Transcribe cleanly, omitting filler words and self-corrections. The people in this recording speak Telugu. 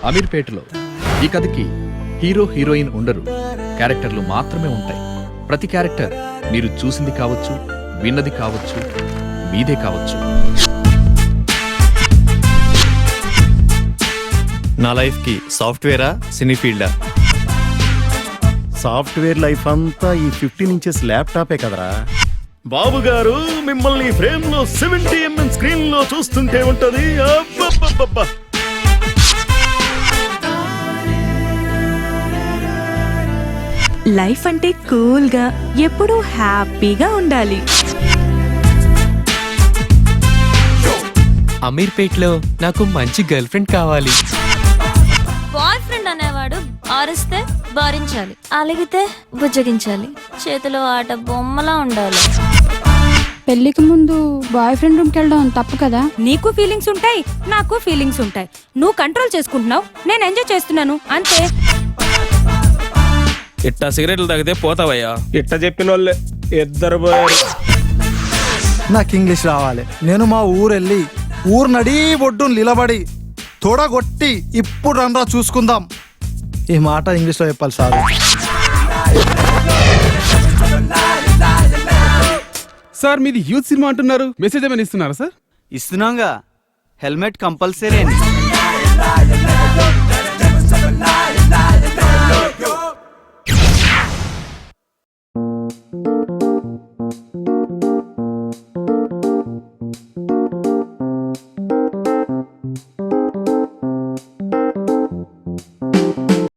అమీర్పేటలో ఈ కథకి హీరో హీరోయిన్ ఉండరు, క్యారెక్టర్లు మాత్రమే ఉంటాయి. ప్రతి క్యారెక్టర్ మీరు చూసింది కావచ్చు, విన్నది కావచ్చు, మీదే కావచ్చు. నా లైఫ్ కి సాఫ్ట్వేరా సినీ ఫీల్డా? సాఫ్ట్వేర్ లైఫ్ అంతా ఈ 15 ఇంచెస్ ల్యాప్టాపే కదరా. బాబు గారు మిమ్మల్ని ఫ్రేమ్ లో 70mm స్క్రీన్ లో చూస్తుంటే ఉంటది. అబ్బబ్బబ్బబ్బా. లైఫ్ అంటే కూల్ గా ఎప్పుడూ హ్యాపీగా ఉండాలి. అమీర్పేట్లో నాకు మంచి గర్ల్ ఫ్రెండ్ కావాలి. బాయ్ ఫ్రెండ్ అనేవాడు ఆరిస్తే భరించాలి, అలిగితే బుజ్జగించాలి, చేతిలో ఆట బొమ్మలా ఉండాలి. పెళ్లికి ముందు బాయ్ ఫ్రెండ్ రూమ్కి వెళ్ళడం తప్పు కదా. నీకు ఫీలింగ్స్ ఉంటాయి, నాకు ఫీలింగ్స్ ఉంటాయి. నువ్వు కంట్రోల్ చేసుకుంటున్నావు, నేను ఎంజాయ్ చేస్తున్నాను అంతే. ఇట్టా సిగరెట్లు తాగితే పోతావయ్యా. ఇట్ట చెప్పిన వాళ్ళే ఇద్దరు పోయారు. నాకు ఇంగ్లీష్ రావాలి. నేను మా ఊరెళ్ళి ఊరు నడి ఒడ్డు నిలబడి తోడగొట్టి ఇప్పుడు రండ్రా చూసుకుందాం. ఈ మాట ఇంగ్లీష్లో చెప్పాలి సార్. సార్ మీది యూత్ సినిమా అంటున్నారు, మెసేజ్ ఏమైనా ఇస్తున్నారా సార్? ఇస్తున్నాగా, హెల్మెట్ కంపల్సరీ అని.